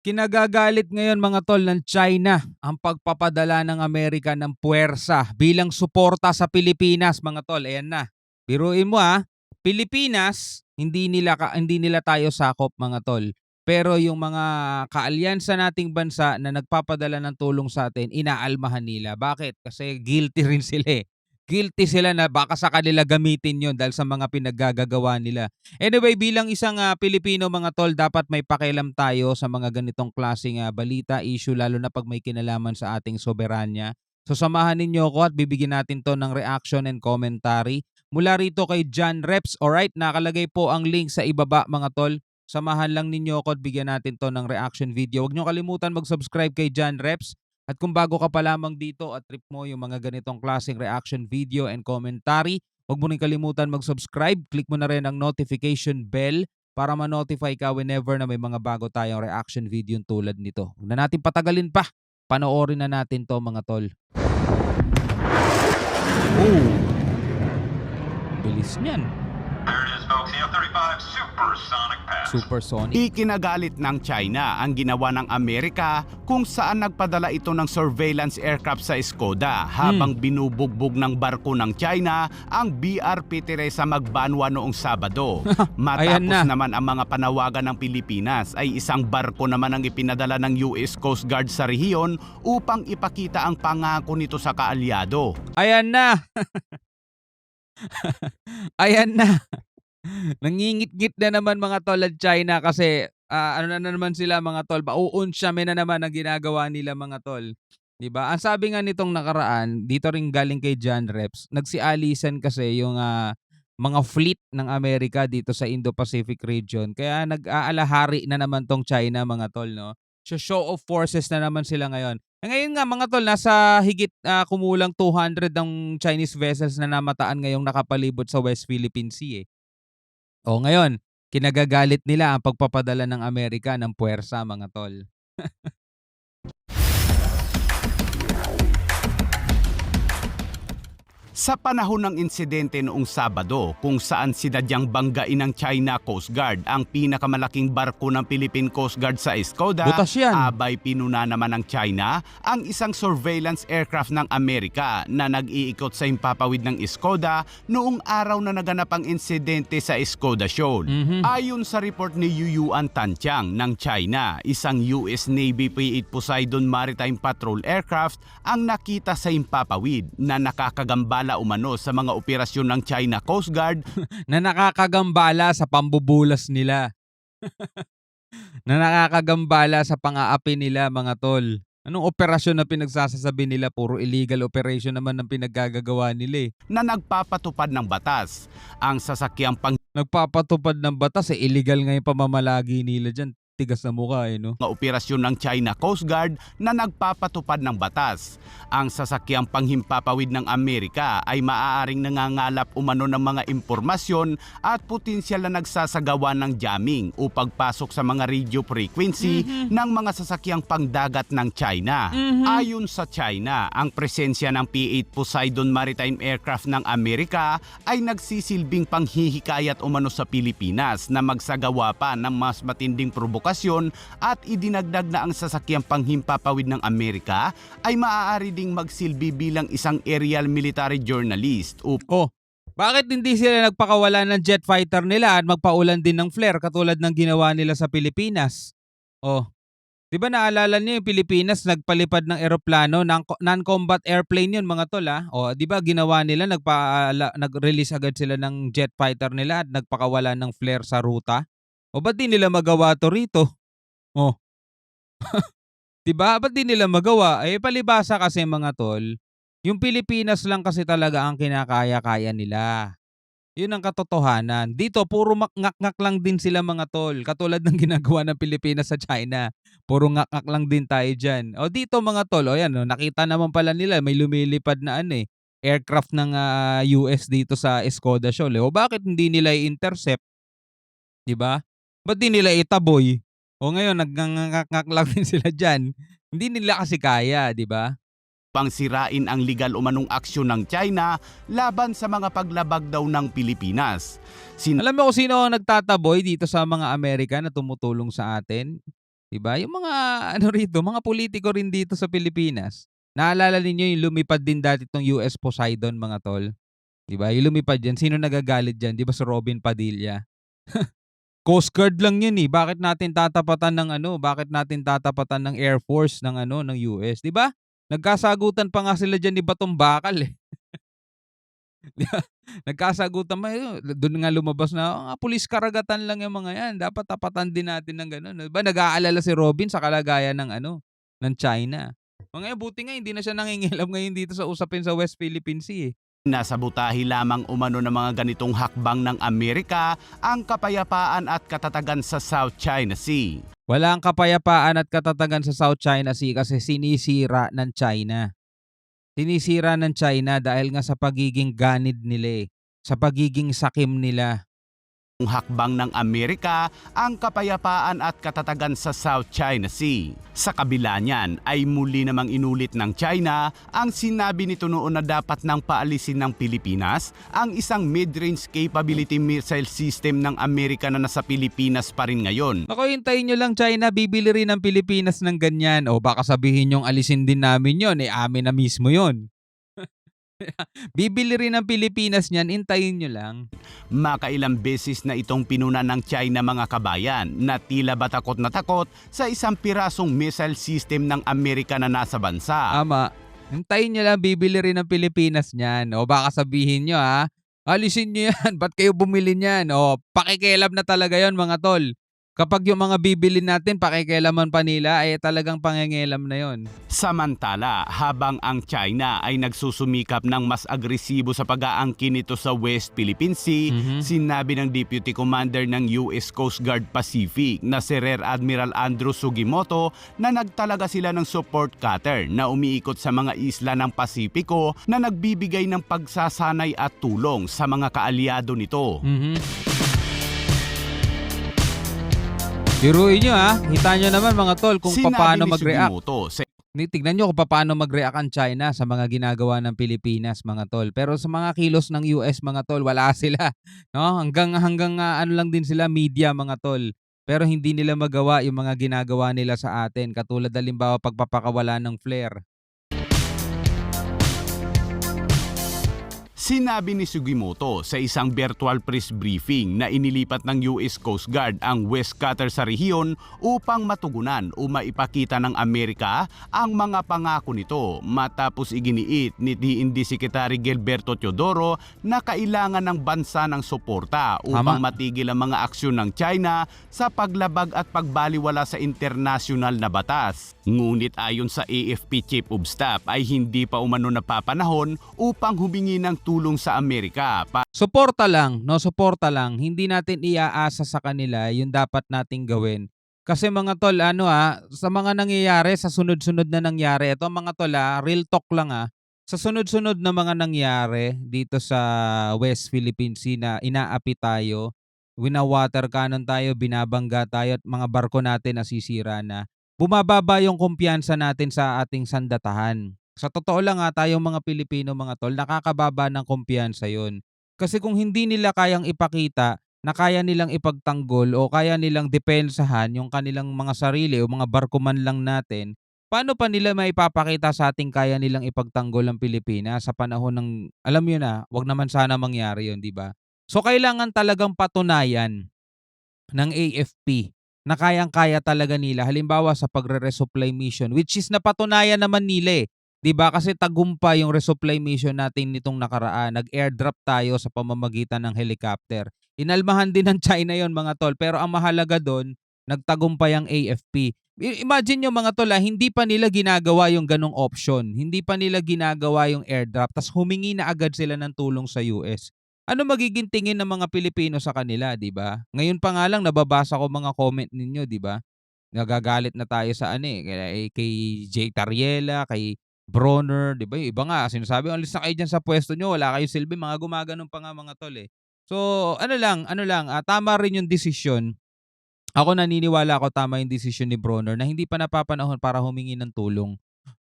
Kinagagalit ngayon mga tol ng China ang pagpapadala ng Amerika ng puwersa bilang suporta sa Pilipinas mga tol. Ayan na. Biruin mo Pilipinas hindi nila tayo sakop mga tol. Pero yung mga kaalyansa nating bansa na nagpapadala ng tulong sa atin, inaalmahan nila. Bakit? Kasi guilty rin sila. Guilty sila na baka sa kanila gamitin yon dahil sa mga pinaggagawa nila. Anyway, bilang isang Pilipino mga tol, dapat may pakialam tayo sa mga ganitong klaseng balita, issue, lalo na pag may kinalaman sa ating soberanya. So samahan ninyo ako at bibigyan natin to ng reaction and commentary. Mula rito kay John Reps. Alright, nakalagay po ang link sa ibaba mga tol. Samahan lang ninyo ako at bigyan natin to ng reaction video. Huwag nyo kalimutan mag-subscribe kay John Reps. At kung bago ka pa lamang dito at trip mo yung mga ganitong klaseng reaction video and commentary, huwag mo rin kalimutan mag-subscribe. Click mo na rin ang notification bell para ma-notify ka whenever na may mga bago tayong reaction video tulad nito. Huwag na natin patagalin pa. Panoorin na natin to mga tol. Oh, bilis niyan. There it is, folks. The F-35 Supersonic Pass. Supersonic. Ikinagalit ng China ang ginawa ng Amerika kung saan nagpadala ito ng surveillance aircraft sa Skoda habang binubugbog ng barko ng China ang BRP Teresa Magbanwa noong Sabado. Matapos naman ang mga panawagan ng Pilipinas ay isang barko naman ang ipinadala ng US Coast Guard sa rehiyon upang ipakita ang pangako nito sa kaalyado. Ayan na. Ayan na. Nangingit-ngit na naman mga tol at China kasi ano na naman sila mga tol, mauunsyamin na naman ang ginagawa nila mga tol. 'Di ba? Ang sabi nga nitong nakaraan, dito rin galing kay John Reps, nagsialisan kasi yung mga fleet ng Amerika dito sa Indo-Pacific region. Kaya nag-aalahari na naman tong China mga tol, no? So show of forces na naman sila ngayon. Ngayon nga mga tol, nasa higit kumulang 200 ang Chinese vessels na namataan ngayong nakapalibot sa West Philippine Sea. O ngayon, kinagagalit nila ang pagpapadala ng Amerika ng puwersa mga tol. Sa panahon ng insidente noong Sabado kung saan sinadyang banggain ng China Coast Guard ang pinakamalaking barko ng Philippine Coast Guard sa Skoda, Butas yan. abay pinuna naman ng China ang isang surveillance aircraft ng Amerika na nag-iikot sa himpapawid ng Skoda noong araw na naganap ang insidente sa Skoda Shoal. Ayon sa report ni Yuyuan Tantiang ng China, isang US Navy P-8 Poseidon Maritime Patrol aircraft ang nakita sa himpapawid na nakakagambala umano sa mga operasyon ng China Coast Guard Na nakakagambala sa pambubulas nila. Na nakakagambala sa pang-aapi nila mga tol. Anong operasyon na pinagsasasabi nila? Puro illegal operation naman ang pinaggagawa nila na nagpapatupad ng batas. Ang sasakyang Nagpapatupad ng batas illegal nga yung pamamalagi nila dyan. Tigas na mukha no? operasyon ng China Coast Guard na nagpapatupad ng batas. Ang sasakyang panghimpapawid ng Amerika ay maaaring nangangalap umano ng mga impormasyon at potensyal na nagsasagawa ng jamming o pagpasok sa mga radio frequency ng mga sasakyang pangdagat ng China. Ayon sa China, ang presensya ng P-8 Poseidon Maritime Aircraft ng Amerika ay nagsisilbing panghihikayat umano sa Pilipinas na magsagawa pa ng mas matinding provokasyon at idinagdag na ang sasakyang panghimpapawid ng Amerika ay maaari ding magsilbi bilang isang aerial military journalist. Bakit hindi sila nagpakawala ng jet fighter nila at magpaulan din ng flare katulad ng ginawa nila sa Pilipinas? Di ba naalala niyo yung Pilipinas nagpalipad ng eroplano, non-combat airplane yun mga tol di ba ginawa nila, nag-release agad sila ng jet fighter nila at nagpakawala ng flare sa ruta? Ba't di nila magawa to rito? Diba? Ba't di nila magawa? Palibasa kasi mga tol, yung Pilipinas lang kasi talaga ang kinakaya-kaya nila. Yun ang katotohanan. Dito, puro ngak-ngak lang din sila mga tol. Katulad ng ginagawa ng Pilipinas sa China. Puro ngak-ngak lang din tayo dyan. Dito mga tol, nakita naman pala nila, may lumilipad na aircraft ng US dito sa Skoda Shoal. Bakit hindi nila i-intercept? Diba? Ba't di nila itaboy? Ngayon, nagngangak lang din sila dyan. Hindi nila kasi kaya, di ba? Pangsirain ang legal umanong aksyon ng China laban sa mga paglabag daw ng Pilipinas. Alam mo kung sino ang nagtataboy dito sa mga Amerika na tumutulong sa atin? 'Di ba? Yung mga ano rito, mga politiko rin dito sa Pilipinas. Naalala ninyo yung lumipad din dati 'tong US Poseidon mga tol, 'di ba? Yung lumipad diyan, sino nagagalit diyan? 'Di ba si Robin Padilla? Coast Guard lang 'yun, eh, bakit natin tatapatan ng Air Force ng ano, ng US, 'di ba? Nagkasagutan pa nga sila diyan ni Batong Bakal, eh. 'Di ba? Nagkasagutan pa do'n nga lumabas na, pulis karagatan lang 'yang mga 'yan, dapat tapatan din natin ng gano'n." 'Di ba nag-aalala si Robin sa kalagayan ng ano, ng China. Ngayon buti nga hindi na siya nangingialam ngayon dito sa usapin sa West Philippine Sea, eh. Nasabotahe lamang umano ng mga ganitong hakbang ng Amerika ang kapayapaan at katatagan sa South China Sea. Walang kapayapaan at katatagan sa South China Sea kasi sinisira ng China. Sinisira ng China dahil nga sa pagiging ganid nila, eh, sa pagiging sakim nila. Ang hakbang ng Amerika ang kapayapaan at katatagan sa South China Sea. Sa kabila niyan ay muli namang inulit ng China ang sinabi nito noon na dapat nang paalisin ng Pilipinas ang isang mid-range capability missile system ng Amerika na nasa Pilipinas pa rin ngayon. Naku, hintayin nyo lang China, bibili rin ng Pilipinas ng ganyan. O baka sabihin nyong alisin din namin yon, eh amin na mismo yon. Bibili rin ng Pilipinas niyan, hintayin nyo lang. Makailang beses na itong pinuna ng China mga kabayan na tila ba takot na takot sa isang pirasong missile system ng Amerika na nasa bansa. Ama, hintayin nyo lang, bibili rin ng Pilipinas niyan. O baka sabihin nyo alisin nyo yan, ba't kayo bumili niyan? O pakikialam na talaga yon mga tol. Kapag yung mga bibili natin, pakikialaman pa nila, ay talagang pangingialam na yon. Samantala, habang ang China ay nagsusumikap ng mas agresibo sa pag-aangkin nito sa West Philippine Sea, sinabi ng Deputy Commander ng US Coast Guard Pacific na si Rear Admiral Andrew Sugimoto na nagtalaga sila ng support cutter na umiikot sa mga isla ng Pasipiko na nagbibigay ng pagsasanay at tulong sa mga kaalyado nito. Biruin nyo hita nyo naman mga tol kung Sinabi paano ni mag-react. Sugimoto sa Tignan nyo kung paano mag-react ang China sa mga ginagawa ng Pilipinas mga tol. Pero sa mga kilos ng US mga tol, wala sila. No? Hanggang ano lang din sila, media mga tol. Pero hindi nila magawa yung mga ginagawa nila sa atin. Katulad halimbawa pagpapakawala ng flare. Sinabi ni Sugimoto sa isang virtual press briefing na inilipat ng US Coast Guard ang West Cutter sa rehiyon upang matugunan o maipakita ng Amerika ang mga pangako nito matapos iginiit ni DND Secretary Gilberto Teodoro na kailangan ng bansa ng suporta upang matigil ang mga aksyon ng China sa paglabag at pagbaliwala sa internasyonal na batas. Ngunit ayon sa AFP Chief of Staff ay hindi pa umano napapanahon upang humingi ng tulong sa Amerika. Suporta lang, no? Suporta lang. Hindi natin iaasa sa kanila yung dapat nating gawin. Kasi mga tol, sa mga nangyayari, sa sunod-sunod na nangyari, ito mga tol, real talk lang sa sunod-sunod na mga nangyari dito sa West Philippine Sea na inaapi tayo, wina-water cannon tayo, binabangga tayo at mga barko natin nasisira na, bumababa yung kumpiyansa natin sa ating sandatahan. Sa totoo lang tayong mga Pilipino mga tol, nakakababa ng kumpiyansa yon. Kasi kung hindi nila kayang ipakita na kaya nilang ipagtanggol o kaya nilang depensahan yung kanilang mga sarili o mga barko man lang natin, paano pa nila maipapakita sa ating kaya nilang ipagtanggol ang Pilipinas sa panahon ng, alam yun wag naman sana mangyari yun, di ba? So kailangan talagang patunayan ng AFP na kayang-kaya talaga nila. Halimbawa sa pagre-resupply mission, which is napatunayan naman nila 'di ba? Kasi tagumpay yung resupply mission natin nitong nakaraan. Nag-airdrop tayo sa pamamagitan ng helicopter. Inalmahan din ng China yon mga tol. Pero ang mahalaga doon, nagtagumpay ang AFP. Imagine nyo mga tol, hindi pa nila ginagawa yung ganong option. Hindi pa nila ginagawa yung airdrop. Tas humingi na agad sila ng tulong sa US. Ano magiging tingin ng mga Pilipino sa kanila, 'di ba? Ngayon pa nga lang nababasa ko mga comment ninyo, 'di ba? Nagagalit na tayo sa kay Jay Tariela, kay Bronner, 'di ba? Yung iba nga sinasabi, "Alis na kayo diyan sa pwesto nyo, wala kayong silbi." Mga gumaganon pa nga mga tol. So, ano lang, tama rin yung desisyon. Ako naniniwala ako tama yung desisyon ni Bronner na hindi pa napapanahon para humingi ng tulong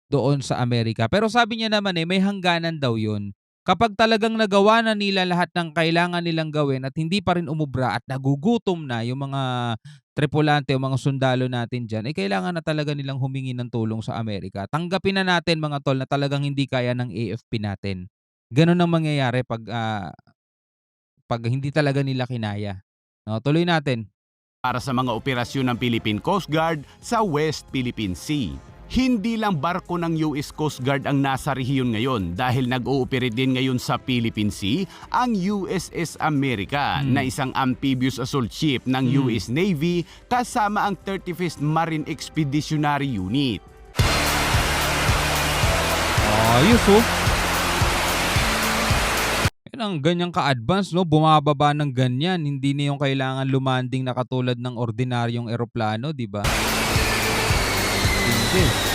doon sa Amerika. Pero sabi niya naman may hangganan daw yun. Kapag talagang nagawa na nila lahat ng kailangan nilang gawin at hindi pa rin umubra at nagugutom na yung mga tripulante o mga sundalo natin diyan, kailangan na talaga nilang humingi ng tulong sa Amerika. Tanggapin na natin mga tol na talagang hindi kaya ng AFP natin. Gano'n ang mangyayari 'pag hindi talaga nila kinaya. No, tuloy natin. para sa mga operasyon ng Philippine Coast Guard sa West Philippine Sea. Hindi lang barko ng US Coast Guard ang nasa rehiyon ngayon dahil nag-ooperate din ngayon sa Philippine Sea ang USS America na isang amphibious assault ship ng US Navy kasama ang 35th Marine Expeditionary Unit. Ayos, oh. Yan ang ganyang ka-advance, no? Bumababa ng ganyan. Hindi na yung kailangan lumanding na katulad ng ordinaryong eroplano, di ba? Hindi.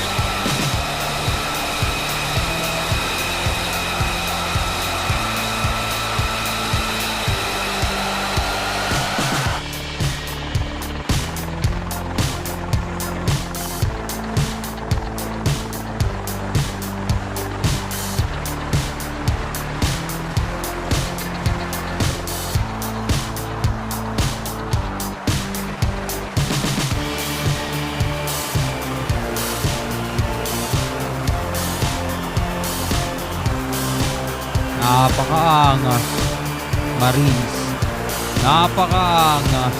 Napakaangas. Marines. Napakaangas.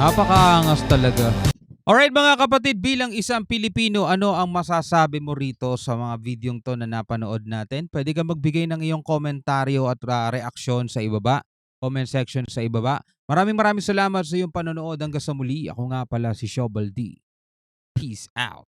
Napakaangas talaga. Alright mga kapatid, bilang isang Pilipino, ano ang masasabi mo rito sa mga videong to na napanood natin? Pwede ka magbigay ng iyong komentaryo at reaksyon sa ibaba. Comment section sa ibaba. Maraming salamat sa iyong panonood. Hanggang sa muli, ako nga pala si Shobal D. Peace out.